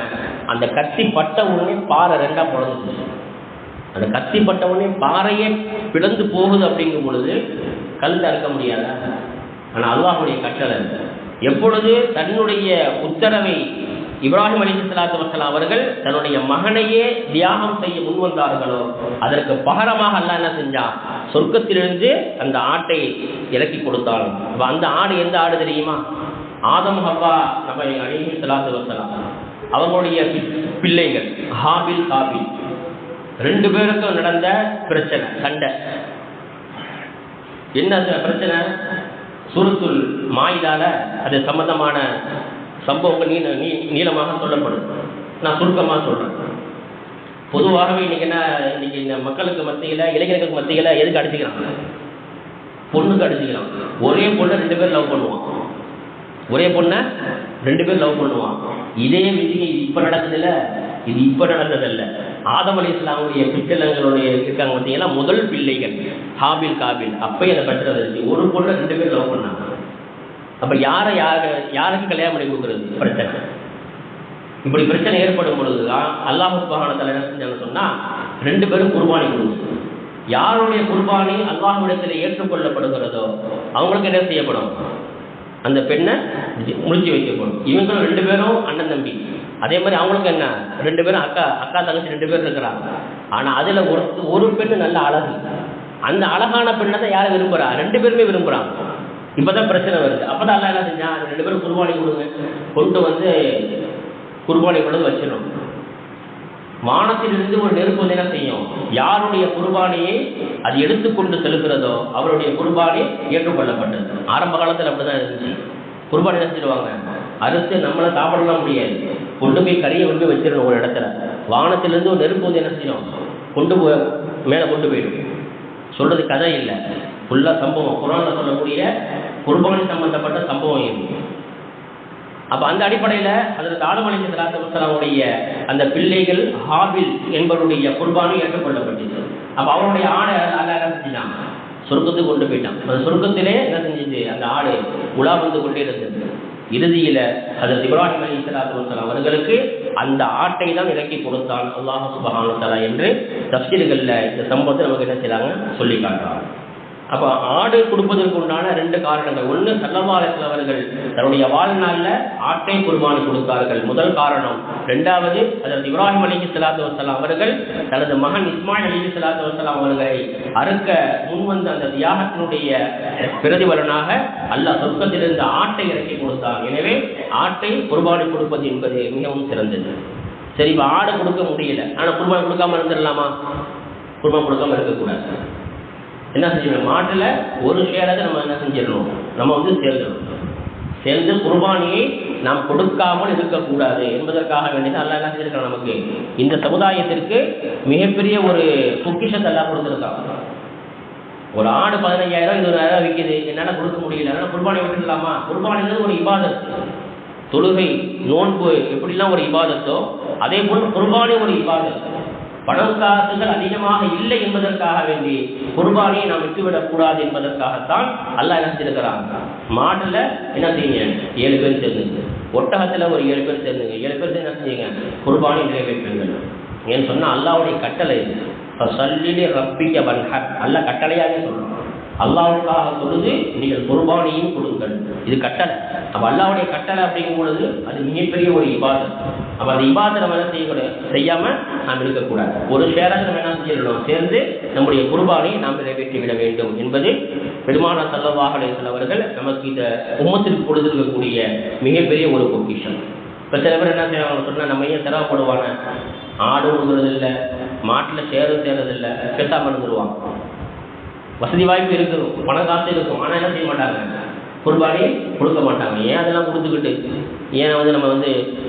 அந்த கத்தி பட்ட உடனே பாறை 2ஆ பிளந்துச்சு. அந்த கத்தி பட்ட உடனே பாறையே பிளந்து போகுது. அப்படிங்கும் பொழுது கழுத்தை அறுக்க முடியாத. ஆனால் அல்லாஹ்வுடைய கட்டளை, எப்பொழுது தன்னுடைய உத்தரவை இப்ராஹிம் அலைஹிஸ்ஸலாத்து வஸ்ஸலாம் அவர்கள் தன்னுடைய மகனையே தியாகம் செய்ய முன்வந்தார்களோ, அதற்கு பகரமாக அல்லாஹ் என்ன செஞ்சான், சொர்க்கத்திலிருந்து அந்த ஆட்டை இறக்கி கொடுத்தாலும். அந்த ஆடு எந்த ஆடு தெரியுமா, ஆதம் ஹவ்வா நபி அலைஹிஸ்ஸலாத்து வஸ்ஸலாம் அவங்களுடைய பிள்ளைகள் ஹாபில் காபில் 2 பேருக்கும் நடந்த பிரச்சனை, சண்டை. என்ன பிரச்சனை, சூரத்துல் மாயிதால அது சம்பந்தமான சம்பவங்கள் நீளமாக சொல்லப்படும். நான் சுருக்கமாக சொல்றேன். பொதுவாகவே இன்னைக்கு இந்த மக்களுக்கு மத்தியில், இளைஞர்களுக்கு மத்தியில் எதுக்கு அடிச்சுக்கிறாங்க, பொண்ணுக்கு அடிச்சுக்கிறாங்க. ஒரே பொண்ணை 2 பேர் லவ் பண்ணுவான், ஒரே பொண்ணை 2 பேர் லவ் பண்ணுவான். இதே விதியை இப்போ நடக்குதுல்ல, இது இப்போ நடந்ததல்ல. ஆதம் அலைஹிஸ்ஸலாமுடைய பிச்சலங்களுடைய இருக்காங்க பார்த்தீங்கன்னா, முதல் பிள்ளைகள் ஹாபில் காபில், அப்பயே அந்த பிரச்சனை வந்துச்சு. ஒரு பொண்ணை 2 பேர் லவ் பண்ணாங்க. அப்போ யாருக்கு கல்யாணம் பண்ணி கொடுக்குறது பிரச்சனை. இப்படி பிரச்சனை ஏற்படும் பொழுது தான் அல்லாஹ் சுப்ஹானஹு வ தஆலா என்ன செஞ்சான்னு சொன்னால் 2 பேரும் குர்பானி கொடுத்து, யாருடைய குர்பானி அல்லாஹ்விடத்தில் ஏற்றுக்கொள்ளப்படுகிறதோ அவங்களுக்கு என்ன செய்யப்படும், அந்த பெண்ணை முடிச்சு வைக்கப்படும். இவங்களும் 2 பேரும் அண்ணன் தம்பி, அதே மாதிரி அவங்களுக்கு என்ன 2 பேரும் அக்கா தங்கச்சி 2 பேர் இருக்கிறாங்க. ஆனால் அதில் ஒரு பெண்ணு நல்ல அழகு, அந்த அழகான பெண்ணை தான் யாரை விரும்புகிறா, 2 பேருமே விரும்புகிறாங்க. இப்போ தான் பிரச்சனை வருது. அப்போ தான் அல்லா என்ன செஞ்சான், 2 பேரும் குர்பானி கொடுங்க, கொண்டு வந்து குர்பானி கொண்டு வச்சிடணும். வானத்திலிருந்து ஒரு நெருப்பு வந்து என்ன செய்யும், யாருடைய குர்பானியை அது எடுத்துக்கொண்டு செலுக்கிறதோ அவருடைய குர்பானி ஏற்றுக்கொள்ளப்பட்டது. ஆரம்ப காலத்தில் அப்படிதான் இருந்துச்சு. குர்பானி என்ன செஞ்சிருவாங்க, அறுத்து நம்மளை சாப்பிடலாம் முடியாது, கொண்டு போய் கறியை கொண்டு வச்சிடணும் ஒரு இடத்துல. வானத்திலிருந்து ஒரு நெருப்பு வந்து என்ன செய்யும், கொண்டு போய் மேலே கொண்டு போயிடும். சொல்றது கதை இல்லை, ஃபுல்லாக சம்பவம். குர்ஆன்ல சொல்லக்கூடிய குர்பானி சம்பந்தப்பட்ட சம்பவம் இது. அப்போ அந்த அடிப்படையில் அதில் ஆதம் அலைஹிஸ்ஸலாத்து வஸ்ஸலாமுடைய அந்த பிள்ளைகள் ஹாபில் என்பவருடைய குர்பானி ஏற்றுக்கொள்ளப்பட்டது. அப்போ அவருடைய ஆடை அல்லாஹ் என்ன செஞ்சான், சொர்க்கத்துக்கு கொண்டு போயிட்டான். அந்த சொர்க்கத்திலே என்ன செஞ்சிச்சு, அந்த ஆடு உலா வந்து கொண்டே இருந்தது. இறுதியில் ஹஜ்ரத் இப்ராஹிம் அலைஹிஸ்ஸலாத்து வஸ்ஸலாம் அவர்களுக்கு அந்த ஆட்டை தான் இறக்கி கொடுத்தான் அல்லாஹ் சுப்ஹானஹு வ தஆலா என்று தஃசீர்களில் இந்த சம்பவத்தை நமக்கு என்ன செய்றாங்க, சொல்லி காட்டுறாங்க. அப்போ ஆடு கொடுப்பதற்கு உண்டான 2 காரணங்கள். ஒன்று, ஸல்லல்லாஹு அலைஹி வஸல்லம் அவர்கள் தன்னுடைய வாழ்நாளில் ஆட்டை குர்பானி கொடுத்தார்கள், முதல் காரணம். 2வது, ஹஜ்ரத் இப்ராஹிம் அலைஹிஸ்ஸலாத்து வஸ்ஸலாம் அவர்கள் தனது மகன் இஸ்மாயில் அலைஹிஸ்ஸலாத்து வஸ்ஸலாம் அவர்களை அறுக்க முன்வந்த அந்த தியாகத்தினுடைய பிரதிபலனாக அல்லாஹ் சொர்க்கத்திலிருந்து ஆட்டை இறக்கி கொடுத்தார். எனவே ஆட்டை குர்பானி கொடுப்பது என்பது மிகவும் சிறந்தது. சரி, இப்போ ஆடு கொடுக்க முடியல, ஆனால் குர்பானி கொடுக்காம இருந்துடலாமா? குர்பானி கொடுக்காம இருக்கக்கூடாது. என்ன செஞ்சிடணும், மாட்டில் ஒரு ஷேராக நம்ம என்ன செஞ்சிடணும், நம்ம வந்து சேர்ந்து குர்பானியை நாம் கொடுக்காமல் இருக்கக்கூடாது என்பதற்காக வேண்டியது அல்லாஹ் என்ன செஞ்சிருக்கான், நமக்கு இந்த சமுதாயத்திற்கு மிகப்பெரிய ஒரு பொக்கிஷத்தை எல்லாம் கொடுத்துருக்கான். ஒரு ஆடு 15,000 20,000 விற்கிது, என்னால் கொடுக்க முடியல, அதனால் குர்பானி விட்டுடலாமா? குர்பானிங்கிறது ஒரு இபாதத். தொழுகை, நோன்பு எப்படிலாம் ஒரு இபாதத்தோ அதே போல் குர்பானி ஒரு இபாதத். பணம் காசுகள் அதிகமாக இல்லை என்பதற்காக வேண்டி குர்பானியை நாம் விட்டுவிடக்கூடாது என்பதற்காகத்தான் அல்லாஹ் என்ன செஞ்சிருக்கிறான், மாட்டில் என்ன செய்யுங்க 7 பேர் சேர்ந்துங்க, ஒட்டகத்தில் ஒரு 7 பேர் சேர்ந்துங்க, 7 பேர் என்ன செஞ்சுங்க, குர்பானி நிறைவேற்றுங்கள். ஏன்னு சொன்னால் அல்லாஹ்வுடைய கட்டளை இது. சல்லிலி ரப்பிக வன்ஹர், அல்லாஹ் கட்டளையாகவே சொல்கிறோம். அல்லாஹ்வுக்காக தொழுது நீங்கள் குர்பானியும் கொடுங்கள், இது கட்டளை. அப்போ அல்லாஹ்வுடைய கட்டளை அப்படிங்கும் பொழுது அது மிகப்பெரிய ஒரு இபாதத். அப்போ அந்த இபாதத்தை நம்ம என்ன செய்யக்கூடாது, செய்யாமல் நாம் இருக்கக்கூடாது. ஒரு ஷேராக நம்ம என்ன செஞ்சிடணும், சேர்ந்து நம்முடைய குர்பானியை நாம் நிறைவேற்றி விட வேண்டும் என்பது பெருமானார் ஸல்லல்லாஹு அலைஹி வஸல்லம் அவர்கள் நமக்கு இந்த உம்மத்திற்கு கொடுத்திருக்கக்கூடிய மிகப்பெரிய ஒரு பொக்கிஷம். இப்போ சில பேர் என்ன செய்யறாங்க சொன்னால், நம்ம ஏன் சிரமப்படுவாங்க, ஆடு கொடுக்குறது இல்லை, மாட்டில் சேர்றதில்லை, பெருசாக இருந்துருவாங்க. வசதி வாய்ப்பு இருக்கும், பணம் காசு இருக்கும், ஆனால் என்ன செய்ய மாட்டாங்க, குர்பானி கொடுக்க மாட்டாங்க. ஏன் அதெல்லாம் கொடுத்துக்கிட்டு, ஏன் நம்ம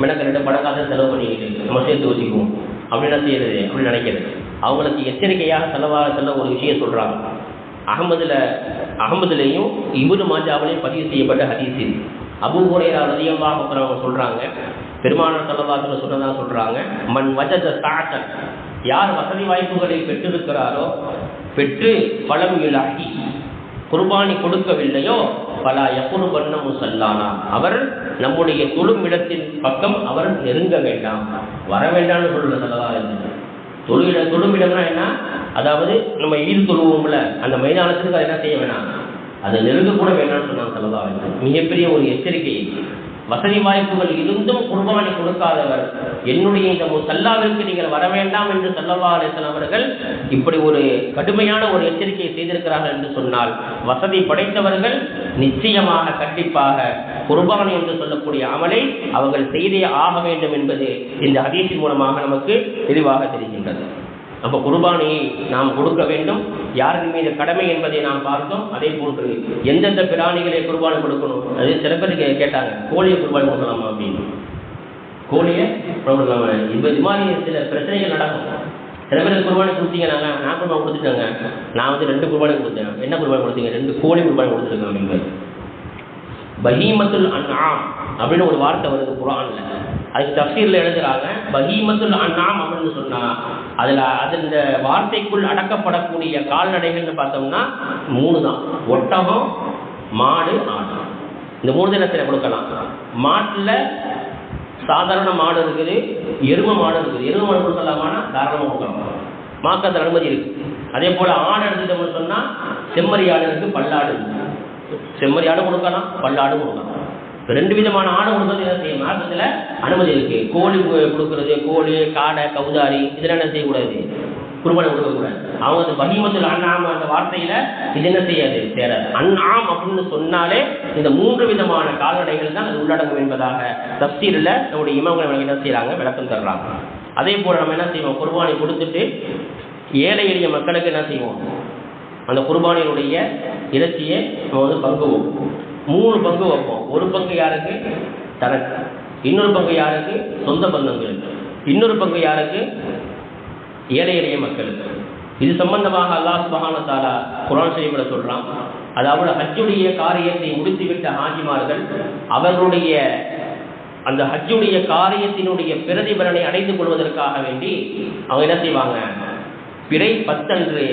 மெனக்கரெட்டு பணம் காசை செலவு பண்ணிக்கிட்டு நம்ம சேர்த்து வச்சுக்குவோம் அப்படின்னு செய்யறது, அப்படின்னு நினைக்கிறது. அவங்களுக்கு எச்சரிக்கையாக செல்ல ஒரு விஷயம் சொல்கிறாங்க. அகமதுலையும் இப்னு மாஜாவிலையும் பதிவு செய்யப்பட்ட ஹதீஸ் இது. அபூ ஹுரைரா ரலியல்லாஹு அன்ஹு அவங்க சொல்கிறாங்க, பெருமானார் ஸல்லல்லாஹு அலைஹி வஸல்லம் சொன்னதாக சொல்கிறாங்க, மன் வஜத சாஅத்தன், யார் வசதி வாய்ப்புகளை பெற்றிருக்கிறாரோ, பெற்று பலம் இலாகி குர்பானி கொடுக்கவில்லையோ, பலா யகுர்பன்ன முஸல்லானா, அவர் நம்முடைய தொழும் இடத்தின் பக்கம் அவர் நெருங்க வேண்டாம், வர வேண்டாம்னு சொல்லுங்க. ஸல்லல்லாஹு அலைஹி வஸல்லம் தொழும் இடம்னா என்ன, அதாவது நம்ம ஈடு தொழுவோம்ல அந்த மைதானத்துக்கு அதை என்ன செய்ய வேணாம், அதை நெருங்க கூட வேண்டாம்னு சொன்னாங்க ஸல்லல்லாஹு அலைஹி வஸல்லம். மிகப்பெரிய ஒரு எச்சரிக்கை. வசதி வாய்ப்புகள் இருந்தும் குர்பானி கொடுக்காதவர், என்னுடைய இந்த முஸல்லாவிற்கு நீங்கள் வர வேண்டாம் என்று ஸல்லல்லாஹு அலைஹி வஸல்லம் அவர்கள் இப்படி ஒரு கடுமையான ஒரு எச்சரிக்கையை செய்திருக்கிறார்கள் என்று சொன்னால், வசதி படைத்தவர்கள் நிச்சயமாக கண்டிப்பாக குர்பானி என்று சொல்லக்கூடிய அமலை அவர்கள் செய்தே ஆக வேண்டும் என்பது இந்த ஹதீஸின் மூலமாக நமக்கு தெளிவாக தெரிகின்றது. அப்போ குர்பானியை நாம் கொடுக்க வேண்டும், யாருக்கு மீது கடமை என்பதை நாம் பார்த்தோம். அதே போன்று எந்தெந்த பிராணிகளை குர்பானி கொடுக்கணும், அது சில பேருக்கு கேட்டாங்க, கோழியை குர்பானி கொடுக்கலாமா அப்படின்னு. கோழியை கொடுக்கலாமா, இது மாதிரி சில பிரச்சனைகள் நடக்கும். சில பேருக்கு குர்பானி கொடுத்தீங்கன்னாங்க, நான் குர்பானி கொடுத்துட்டாங்க, நான் 2 குர்பானி கொடுத்தேன். என்ன குர்பானி கொடுத்தீங்க, 2 கோழி குர்பானி கொடுத்துருக்கேன் அப்படிங்கிறது. பஹீமத்துல் அன்ஆம் அப்படின்னு ஒரு வார்த்தை வருது குர்ஆன்ல. அதுக்கு தஃசீரில் எழுதுறாங்க, பஹீமத்துல் அன்ஆம் அப்படின்னு சொன்னா அதில் இந்த வார்த்தைக்குள் அடக்கப்படக்கூடிய கால்நடைகள்னு பார்த்தோம்னா 3 தான். ஒட்டகம், மாடு, ஆடு. இந்த 3 தினத்தில் கொடுக்கலாம். மாட்டில் சாதாரண மாடு இருக்குது, எரும மாடு இருக்குது. எரும மாடு கொடுக்கலாமான்னா தாராளமாக கொடுக்கலாம், மாக்கத்தில் அனுமதி இருக்கு. அதே போல ஆடு எடுத்துட்டோம்னு சொன்னா செம்மறி ஆடு இருக்கு, பல்லாடு இருக்கு. செம்மறி ஆடு கொடுக்கலாம், பல்லாடு கொடுக்கலாம். 2 விதமான ஆடு கொடுக்கறது என்ன செய்யும், மார்க்கத்தில் அனுமதி இருக்கு. கோழி கொடுக்கறது, கோழி, காடை, கவுதாரி இதெல்லாம் என்ன செய்யக்கூடாது, குர்பானி கொடுக்கக்கூடாது. அவங்க அந்த பஹீமத்துல் அன்ஆம் அந்த வார்த்தையில இது என்ன செய்யாது, சேராது. அன்ஆம் அப்படின்னு சொன்னாலே இந்த 3 விதமான கால்நடைகள் தான் அது உள்ளடங்கும் என்பதாக தஃசீரில் நம்முடைய இமாம்கள் என்ன செய்யறாங்க, விளக்கம் தர்றாங்க. அதே போல நம்ம என்ன செய்வோம், குர்பானி கொடுத்துட்டு ஏழை எளிய மக்களுக்கு என்ன செய்வோம், அந்த குர்பானியினுடைய இறைச்சியை நம்ம பங்கு வைப்போம். 3 பங்கு வைப்போம். ஒரு பங்கு யாருக்கு, தனக்கு. இன்னொரு பங்கு யாருக்கு, சொந்த பந்தங்களுக்கு. இன்னொரு பங்கு யாருக்கு, ஏழை எளிய மக்களுக்கு. இது சம்பந்தமாக அல்லாஹ் சுப்ஹானஹு வ தஆலா குர்ஆன் ஷரீஃபில் சொல்றான். அதாவது ஹஜ்ஜுடைய காரியத்தை முடித்துவிட்ட ஹாஜிமார்கள் அவர்களுடைய அந்த ஹஜ்ஜுடைய காரியத்தினுடைய பிரதிபலனை அடைந்து கொள்வதற்காக வேண்டி அவங்க என்ன செய்வாங்க, பிறை 10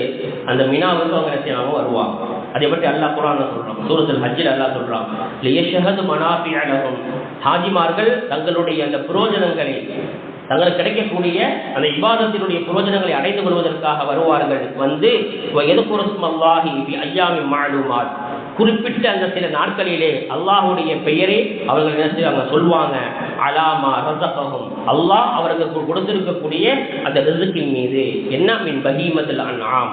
அந்த மினாவுக்கு அவங்க என்ன செய்வாங்க, வருவாங்க. அதை பற்றி அல்லாஹ் குர்ஆன்ல சொல்றான், சூரத்துல் ஹஜ்ஜில் அல்லாஹ் சொல்றான், லியஷ்ஹது மனாஃபிஅ லஹும், ஹாஜிமார்கள் தங்களுடைய அந்த பிரயோஜனங்களை, தங்களுக்கு கிடைக்கக்கூடிய அந்த இபாதத்தினுடைய பிரயோஜனங்களை அடைந்து கொள்வதற்காக வருவார்கள். வந்து வயதுகுருஸ்மல்லாஹி ஃபி அய்யாமின் மஅலூமாத், குறிப்பிட்ட அந்த சில நாட்களிலே அல்லாஹ்வுடைய பெயரை அவர்கள் என்ன செய்வாங்க, சொல்வாங்க. அலாமா ரஸகஹும், அல்லாஹ் அவர்களுக்கு கொடுத்திருக்கக்கூடிய அந்த ரிஸ்கின் மீது. என்ன, மின் பஹீமத்துல் அன்ஆம்,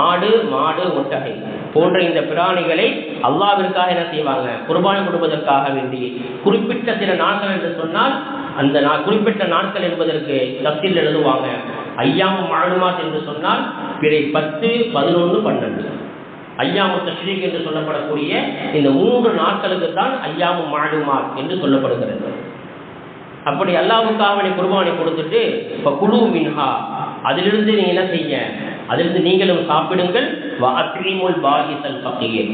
ஆடு, மாடு, ஒட்டகை போன்ற இந்த பிராணிகளை அல்லாஹ்விற்காக என்ன செய்வாங்க, குர்பானி கொடுப்பதற்காக வேண்டி குறிப்பிட்ட சில நாட்கள் என்று சொன்னால் அந்த குறிப்பிட்ட நாட்கள் என்பதற்கு தஃசீல் எழுதுவாங்க. ஐயாமு மஅலூமாத் என்று சொன்னால் பிறை 10, 11, 12. ஐயாமு தஷ்ரீக் என்று சொல்லப்படக்கூடிய இந்த 3 நாட்களுக்கு தான் ஐயாமு மஅலூமாத் என்று சொல்லப்படுகிறது. அப்படி அல்லாஹ்வுக்காக குர்பானி கொடுத்துட்டு ஃபகுலு மின்ஹா, அதிலிருந்து நீங்க என்ன செய்ய, அதிலிருந்து நீங்களும் சாப்பிடுங்கள். வஅத்ரிமுல் பாஹிஸல் ஃபகீர்,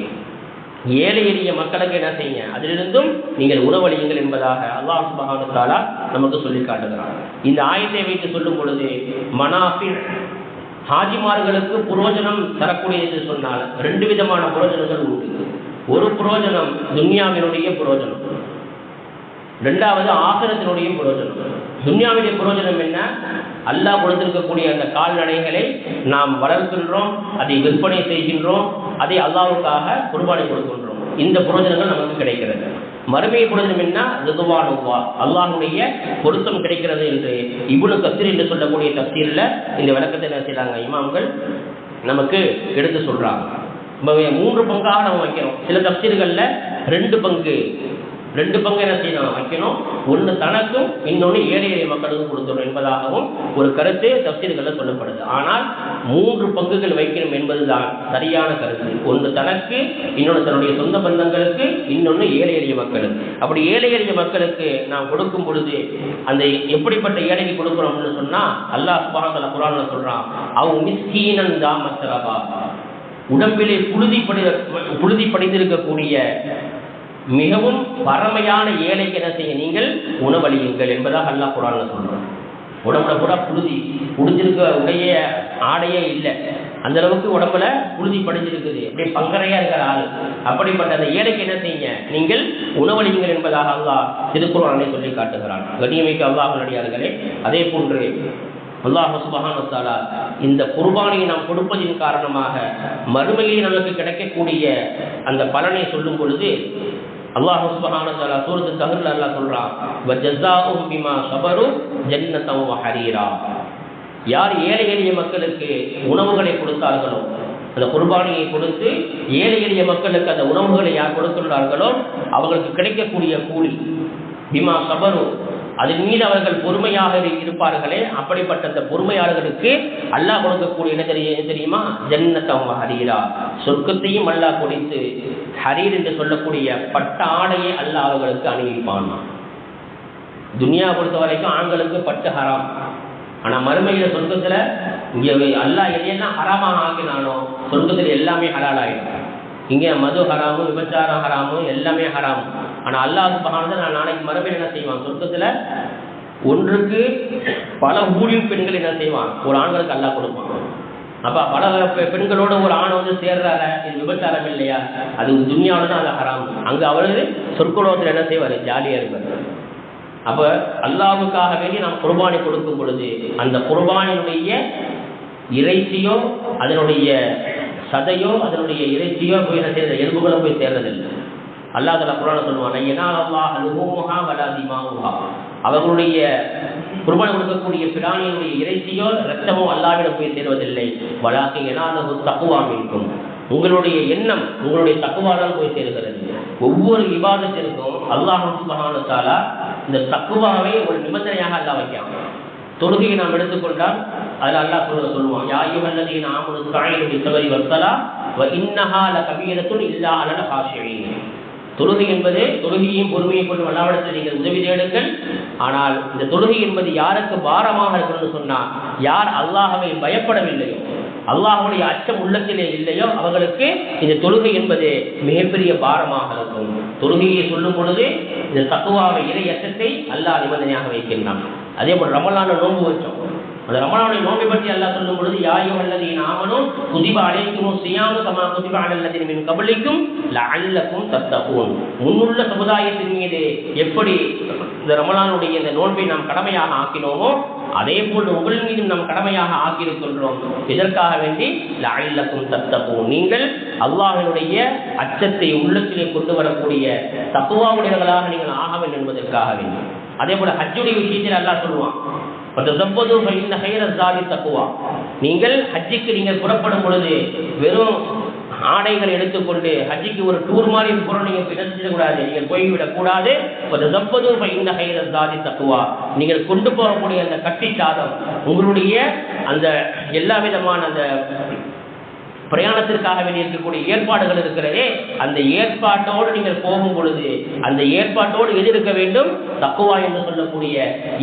ஏழை எளிய மக்களுக்கு என்ன செய்ய, அதிலிருந்தும் நீங்கள் உணவளியுங்கள் என்பதாக அல்லாஹ் சுப்ஹானஹு வ தஆலா நமக்கு சொல்லி காட்டுகிறார். இந்த ஆயத்தை வைத்து சொல்லும் பொழுது மனாஃபி, ஹாஜிமார்களுக்கு புரோஜனம் தரக்கூடியது சொன்னால் 2 விதமான புரோஜனங்கள் உண்டு. ஒரு புரோஜனம் துன்யாவினுடைய புரோஜனம், 2வது ஆகிரத்தினுடைய புரோஜனம். துன்யாவுடைய புரோஜனம் என்ன, அல்லாஹ் கொடுத்திருக்கக்கூடிய அந்த கால்நடைகளை நாம் வளர்க்கின்றோம், அதை விற்பனை செய்கின்றோம், அதை அல்லாஹ்வுக்காக குர்பானி கொடுக்கின்றோம். இந்த புரோஜனங்கள் நமக்கு கிடைக்கிறது. மறுமையை புரோஜனம் என்ன, ரிதுவானுல்லாஹ், அல்லாஹ்வுடைய பொருத்தம் கிடைக்கிறது என்று இப்னு கஸீர் என்று சொல்லக்கூடிய தஃசீரில் இந்த விளக்கத்தை என்ன செய்றாங்க, இமாம்கள் நமக்கு எடுத்து சொல்றாங்க. 3 பங்காக நம்ம வைக்கிறோம். சில தஃசீர்களில் 2 பங்கு என்ன செய்யணும், வைக்கணும். ஒன்று தனக்கும் இன்னொன்று ஏழை எளிய மக்களுக்கும் கொடுத்துடும் என்பதாகவும் ஒரு கருத்து தஃசீர்களில் சொல்லப்படுது. ஆனால் 3 பங்குகள் வைக்கணும் என்பதுதான் சரியான கருத்து. ஒன்று தனக்கு, இன்னொன்று தன்னுடைய சொந்த பந்தங்களுக்கு, இன்னொன்று ஏழை எளிய மக்களுக்கு. அப்படி ஏழை எளிய மக்களுக்கு நாம் கொடுக்கும் பொழுது அந்த எப்படிப்பட்ட ஏழைக்கு கொடுக்குறோம்னு சொன்னா அல்லாஹ் சுப்ஹானஹு வ தஆலா குர்ஆன்ல சொல்றான், அவ் மிஸ்கீனன் தா மஸ்ரபா, உடம்பிலே புழுதி படிந்திருக்கக்கூடிய மிகவும் பரமையான ஏழைக்கு என்ன செய்ய, நீங்கள் உணவளியுங்கள் என்பதாக அல்லாஹ் குர்ஆன்ல சொல்றான். உடம்புல கூட புடிஞ்சிருக்க உடைய ஆடையே இல்லை, அந்த அளவுக்கு உடம்புல புழுதி படிஞ்சிருக்குது, அப்படியே பங்கரையா இருக்கிற ஆள். அப்படிப்பட்ட அந்த ஏழைக்கு என்ன செய்யுங்க, நீங்கள் உணவளியுங்கள் என்பதாக அல்லாஹ் திருக்குர்ஆனிலே சொல்லி காட்டுகிறான். கண்ணியமிக்க அல்லாஹ் நல்லடியார்களே, அதே போன்று அல்லாஹ் சுப்ஹானஹு வ தஆலா இந்த குர்பானியை நாம் கொடுப்பதின் காரணமாக மறுமையில் நமக்கு கிடைக்கக்கூடிய அந்த பலனை சொல்லும் பொழுது அல்லாஹ் சுப்ஹானஹு வ தஆலா சூரத்துல் கஹ்ஃப்ல அல்லாஹ் சொல்றான், வஜஸாஉஹும் பிமா ஸபரு ஜன்னத்தன் வ ஹரீரா. யார் ஏழை எளிய மக்களுக்கு உணவுகளை கொடுத்தார்களோ, அந்த குர்பானியை கொடுத்து ஏழை எளிய மக்களுக்கு அந்த உணவுகளை யார் கொடுக்கின்றார்களோ அவர்களுக்கு கிடைக்கக்கூடிய கூலி, பிமா ஸபரு, அதன் மீது அவர்கள் பொறுமையாக இருப்பார்களே, அப்படிப்பட்ட அந்த பொறுமையாளர்களுக்கு அல்லாஹ் கொடுக்கக்கூடிய என்ன தெரியுமா, ஜன்னத்தன் வ ஹரீரா, சொர்க்கத்தையும் அல்லாஹ் கொடுத்து ஹரீர் என்று சொல்லக்கூடிய பட்ட ஆடையை அல்லாஹ் அவர்களுக்கு அணிவிப்பான். துன்யா பொறுத்த வரைக்கும் ஆண்களுக்கு பட்டு ஹராம். ஆனால் மறுமையில சொர்க்கத்தில் இங்கே அல்லாஹ் எதையெல்லாம் ஹராமாக ஆக்கினானோ சொர்க்கத்தில் எல்லாமே ஹலால் ஆகிடும். இங்கே மது ஹராமு, விபச்சாரம் ஹராமு, எல்லாமே ஹராமு. ஆனால் அல்லாஹ் சுப்ஹானஹு வ தஆலா நாளைக்கு மறுமையில் என்ன செய்வான், சொர்க்கத்தில் ஒன்றுக்கு பல ஊழின் பெண்கள் என்ன செய்வான், ஒரு ஆண்களுக்கு அல்லாஹ் கொடுப்பான். அப்போ பல பெண்களோட ஒரு ஆணை வந்து சேர்றார, இது விபச்சாரம் இல்லையா? அது துன்யாவில் தான் அது ஹராம். அங்கே அவரு சொற்குலோகத்தில் என்ன செய்வார், ஜாலியாக இருப்பார். அப்போ அல்லாஹ்வுக்காக வேண்டி நாம் குர்பானி கொடுக்கும் பொழுது அந்த குர்பானினுடைய இறைச்சியோ அதனுடைய சதையோ அதனுடைய இறைச்சியோ போய் என்ன செய்யறது, எலும்புகளை போய் சேர்றதில்லை. அல்லாஹ் தஆலா குர்ஆன்ல சொல்லுவான், யனாலு அல்லாஹ் லுஹூமுஹா வலா திமாஉஹா. அவர்களுடைய குர்பானி கொடுக்கக்கூடிய பிராணியினுடைய இறைச்சியோ ரத்தமோ அல்லாஹ்விடம் போய் சேருவதில்லை. வலாக்கின் யனாலுஹு தக்வா மின்கும். உங்களுடைய எண்ணம், உங்களுடைய தக்வாதான் போய் சேருகிறது. ஒவ்வொரு இபாதத்திற்கும் அல்லாஹ் சுப்ஹானஹு வ தஆலா இந்த தக்வாவை ஒரு நிபந்தனையாக அல்லாஹ் வைக்கிறான். தொழுகையை நாம் எடுத்துக்கொண்டால் அதில் அல்லாஹ் சொல்லுவான், யா அய்யுஹல்லதீன ஆமனு இஸ்தஈனு பிஸ்ஸபரி வஸ்ஸலாஹ் வ இன்னஹா லகபீரத்துன் இல்லா அலல் ஹாஷிஈன். தொழுகை என்பது தொழுகையும் பொறுமையை கொண்டு அல்லாஹ்விடத்தில் நீங்கள் உதவி தேடுங்கள். ஆனால் இந்த தொழுகை என்பது யாருக்கு பாரமாக இருக்கணும்னு சொன்னால், யார் அல்லாஹ்வை பயப்படவில்லையோ, அல்லாஹ்வுடைய அச்சம் உள்ளத்திலே இல்லையோ அவர்களுக்கு இந்த தொழுகை என்பது மிகப்பெரிய பாரமாக இருக்கும். தொழுகையை சொல்லும் பொழுது இந்த தக்வாவை, இறை அச்சத்தை அல்லாஹ் நிபந்தனையாக வைக்கின்றான். அதே போல் ரமலான நோன்பு வச்சோம். அந்த ரமலானுடைய நோன்பை பற்றி அல்லாஹ் சொல்லும் பொழுது, யா அய்யுஹல்லதீன ஆமனூ குதிப அலைக்குமுஸ் ஸியாமு கமா குதிப அலல்லதீன மின் கப்லிக்கும் லஅல்லக்கும் தத்தகூன். முன்னுள்ள சமுதாயத்தின் மீது எப்படி இந்த ரமலானுடைய இந்த நோன்பை நாம் கடமையாக ஆக்கினோமோ அதே போல் உங்கள் மீதும் நாம் கடமையாக ஆக்கியிருக்கின்றோம். இதற்காக வேண்டி லஅல்லக்கும் தத்தகூன், நீங்கள் அல்லாஹ்வினுடைய அச்சத்தை உள்ளத்திலே கொண்டு வரக்கூடிய தக்வாவுடையவர்களாக நீங்கள் ஆக வேண்டும் என்பதற்காக வேண்டி. அதே போல ஹஜ்ஜுடைய விஷயத்தில் அல்லாஹ் சொல்லுவான், நீங்கள் ஹஜ்ஜிக்கு நீங்கள் புறப்படும் பொழுது வெறும் ஆடைகள் எடுத்துக்கொண்டு ஹஜ்ஜிக்கு ஒரு டூர் மாதிரி பொருள் நீங்கள் பிடிச்சிடக்கூடாது, நீங்கள் போய்விடக் கூடாது. நீங்கள் கொண்டு போகக்கூடிய அந்த கட்டி சாதம், உங்களுடைய அந்த எல்லா விதமான அந்த பிரயாணத்திற்காக வேண்டி இருக்கக்கூடிய ஏற்பாடுகள் இருக்கிறதே, அந்த ஏற்பாட்டோடு நீங்கள் போகும் பொழுது அந்த ஏற்பாட்டோடு எது இருக்க வேண்டும், தக்வா என்று சொல்லக்கூடிய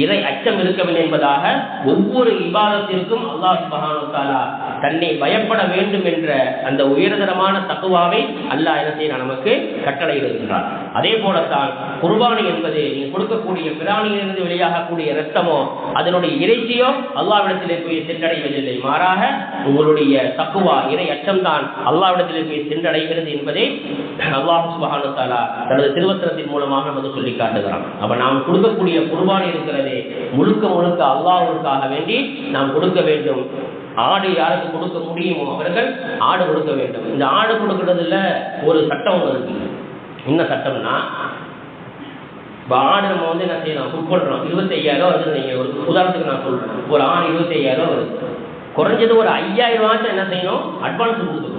இறை அச்சம் இருக்க வேண்டும் என்பதாக ஒவ்வொரு இபாதத்திற்கும் அல்லாஹ் சுப்ஹானஹு வ தஆலா தன்னை பயப்பட வேண்டும் என்ற அந்த உயர்தரமான தக்வாவை அல்லாஹ் என்ன செய்ய நமக்கு கட்டளையிடுகின்றார். அதே போலத்தான் குர்பானி என்பது நீங்கள் கொடுக்கக்கூடிய பிராணியிலிருந்து வெளியாகக்கூடிய இரத்தமோ அதனுடைய இறைச்சியோ அல்லாஹ்விடத்திலே போய் சென்றடைவதில்லை. மாறாக உங்களுடைய தக்வா, இறை அச்சம்தான் அல்லாஹ்விடத்திலே போய் சென்றடைகிறது என்பதை அல்லாஹ் சுப்ஹானஹு வ தஆலா தனது திருவசனத்தின் மூலமாக நமக்கு சொல்லி காட்டுகிறான். அப்ப நாம் கொடுக்கக்கூடிய குர்பானி இருக்கிறதே முழுக்க முழுக்க அல்லாஹ்வுக்காக வேண்டி நாம் கொடுக்க வேண்டும். ஆடு யாருக்கு கொடுக்க முடியுமோ அவர்கள் ஆடு கொடுக்க வேண்டும். இந்த ஆடு கொடுக்கறதுல ஒரு சட்டம் ஒன்று இருக்கு. என்ன சட்டம்னா, இப்போ ஆடு நம்ம வந்து என்ன செய்யணும், புக் பண்ணுறோம், 25,000 வருது. நீங்கள் ஒரு உதாரணத்துக்கு நான் சொல்கிறேன், ஒரு ஆடு 25,000 வருது. குறைஞ்சது ஒரு 5,000 என்ன செய்யணும், அட்வான்ஸ் கொடுக்கணும்.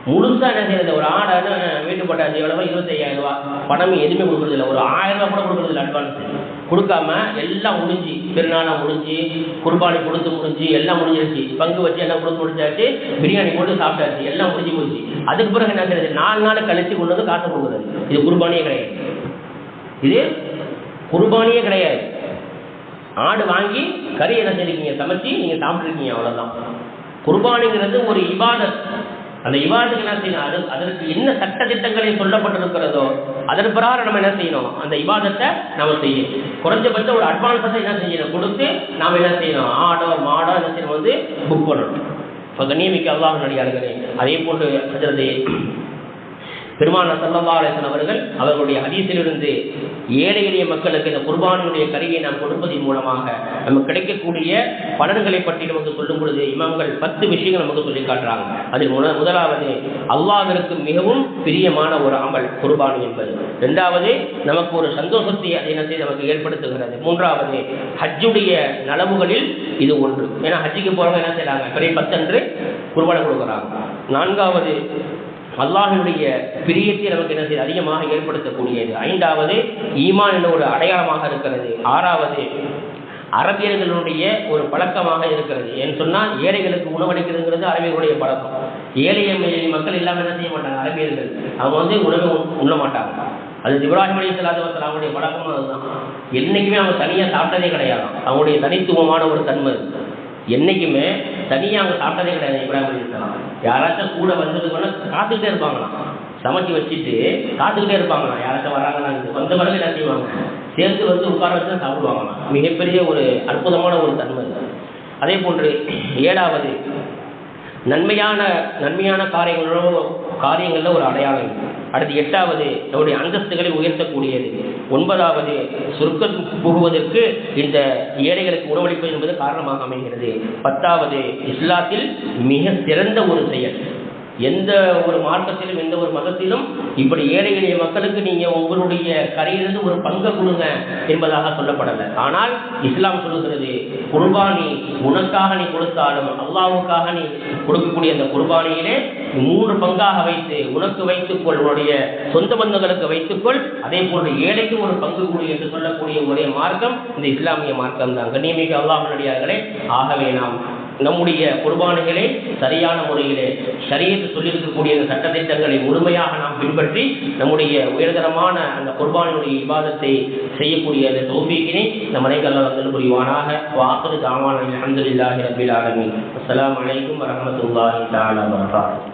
முழுசாக என்ன செய்யறது, ஒரு ஆடை வீட்டுப்பட்டாச்சு எவ்வளவோ 25,000 பணம் எதுவுமே கொடுக்குறதில்ல, ஒரு 1000 கூட கொடுக்குறதில்ல அட்வான்ஸ் கொடுக்காம எல்லாம் முடிஞ்சு, பெருநாளாக முடிஞ்சு, குர்பானி கொடுத்து முடிஞ்சு, எல்லாம் முடிஞ்சிருச்சு, பங்கு வச்சு எல்லாம் கொடுத்து முடிச்சாச்சு, பிரியாணி போட்டு சாப்பிட்டாச்சு, எல்லாம் முடிஞ்சு போச்சு. அதுக்கு பிறகு என்ன செய்யறது, 4 நாள் கழிச்சு கொண்டு வந்து காசு கொடுக்குறது. இது குர்பானியே கிடையாது, இது குர்பானியே கிடையாது. ஆடு வாங்கி கறி என்ன செஞ்சிருக்கீங்க, சமைச்சு நீங்கள் சாப்பிட்ருக்கீங்க, அவ்வளோதான். குர்பானிங்கிறது ஒரு இபாதத். அந்த இபாதத்துக்கு என்ன செய்யணும், அதற்கு என்ன சட்ட திட்டங்களை சொல்லப்பட்டிருக்கிறதோ அதன் பிரகாரம் நம்ம என்ன செய்யணும், அந்த இபாதத்தை நம்ம செய்யணும். குறைஞ்சபட்சம் ஒரு அட்வான்ஸை என்ன செய்யணும் கொடுத்து நாம் என்ன செய்யணும், ஆடோ மாடோ என்ன செய்யணும் வந்து புக் பண்ணணும். இப்போ கண்ணியமிக்க அல்லாஹ் நடிகார்களே, அதே போன்று ஹஜ்ரத் பெருமானார் ஸல்லல்லாஹு அலைஹி வஸல்லம் அவர்கள் அவர்களுடைய ஹதீஸிலிருந்து ஏழை எளிய மக்களுக்கு இந்த குர்பானியுடைய கருவியை நாம் கொடுப்பதன் மூலமாக நமக்கு கிடைக்கக்கூடிய பலன்களை பற்றி நமக்கு சொல்லும் பொழுது இமாம்கள் 10 விஷயங்கள் நமக்கு சொல்லி காட்டுறாங்க. அதில் முதலாவது, அல்லாஹ்விற்கு மிகவும் பிரியமான ஒரு அமல் குர்பானி என்பது. 2வது, நமக்கு ஒரு சந்தோஷத்தை அதை என்ன செய்து நமக்கு ஏற்படுத்துகிறது. 3வது, ஹஜ்ஜுடைய நலவுகளில் இது ஒன்று. ஏன்னா ஹஜ்ஜுக்கு போறவங்க என்ன செய்யறாங்க, பெரிய 10 அன்று குர்பானி கொடுக்குறாங்க. 4வது, அல்லாஹ்வுடைய பிரியத்தை நமக்கு என்ன செய்ய அதிகமாக ஏற்படுத்தக்கூடியது. 5வது, ஈமான் என்ற ஒரு அடையாளமாக இருக்கிறது. 6வது, அரபியர்களுடைய ஒரு பழக்கமாக இருக்கிறது. ஏன்னு சொன்னால் ஏழைகளுக்கு உணவளிக்கிறதுங்கிறது அரபியர்களுடைய பழக்கம். ஏழை மக்கள் இல்லாமல் என்ன செய்ய மாட்டாங்க, அரபியர்கள் அவங்க வந்து உணவு உண்ண மாட்டாங்க. அது இப்ராஹிம் அலைஹிஸ்ஸலாத்து வஸ்ஸலாம் அவங்களுடைய பழக்கம் அதுதான். என்றைக்குமே அவங்க தனியாக சாப்பிட்டதே கிடையாது. அவங்களுடைய தனித்துவமான ஒரு தன்மை என்றைக்குமே தனியாக அவங்க சாப்பிட்டதே கிடையாது. இப்ராஹிம் அலைஹிஸ்ஸலாம் யாராச்சும் கூட வந்ததுக்கு காத்துக்கிட்டே இருப்பாங்களாம், சமைச்சு வச்சுட்டு காத்துக்கிட்டே இருப்பாங்களாம். யாராச்சும் வராங்களா, வந்த பிறகு என்ன செய்வாங்க, சேர்த்து வந்து உட்கார வச்சு தான் சாப்பிடுவாங்களாம். மிகப்பெரிய ஒரு அற்புதமான ஒரு தன்மை. அதே போன்று 7வது நன்மையான காரியங்களில் ஒரு அடையாளம். அடுத்து 8வது நம்முடைய அந்தஸ்துகளை உயர்த்தக்கூடியது. 9வது சொர்க்கம் புகுவதற்கு இந்த ஏழைகளுக்கு உணவளிப்பது என்பது காரணமாக அமைகிறது. 10வது இஸ்லாத்தில் மிக சிறந்த ஒரு செயல். எந்த ஒரு மார்க்கத்திலும் எந்த ஒரு மதத்திலும் இப்படி ஏழை எளிய மக்களுக்கு நீங்கள் உங்களுடைய கரையிலிருந்து ஒரு பங்கை கொடுங்க என்பதாக சொல்லப்படலை. ஆனால் இஸ்லாம் சொல்லுகிறது, குர்பானி உனக்காக நீ கொடுத்தாலும் அல்லாஹ்வுக்காக நீ கொடுக்கக்கூடிய அந்த குர்பானியிலே 3 பங்காக வைத்து உனக்கு வைத்துக்கொள், உன்னுடைய சொந்த பந்தங்களுக்கு வைத்துக்கொள், அதே போன்று ஏழைக்கு ஒரு பங்கு கொடு என்று சொல்லக்கூடிய ஒரே மார்க்கம் இந்த இஸ்லாமிய மார்க்கம் தான். கண்ணியமிக்க அல்லாஹ்வுடையார்களே, ஆகவே நாம் நம்முடைய குர்பானிகளை சரியான முறையிலே ஷரியத் சொல்லியிருக்கக்கூடிய சட்டத்திட்டங்களை முழுமையாக நாம் பின்பற்றி நம்முடைய உயர்தரமான அந்த குர்பானியுடைய இபாதத்தை செய்யக்கூடிய அந்த தௌஃபீக்கினை நம் அனைவரும் அல்லாஹ் புரிவானாக. வாஹிரு தஅவானா அல்ஹம்துலில்லாஹி ரப்பில் ஆலமீன். அஸ்ஸலாமு அலைக்கும் வரஹ்மத்துல்லாஹி தஆலா வபரகாத்துஹு.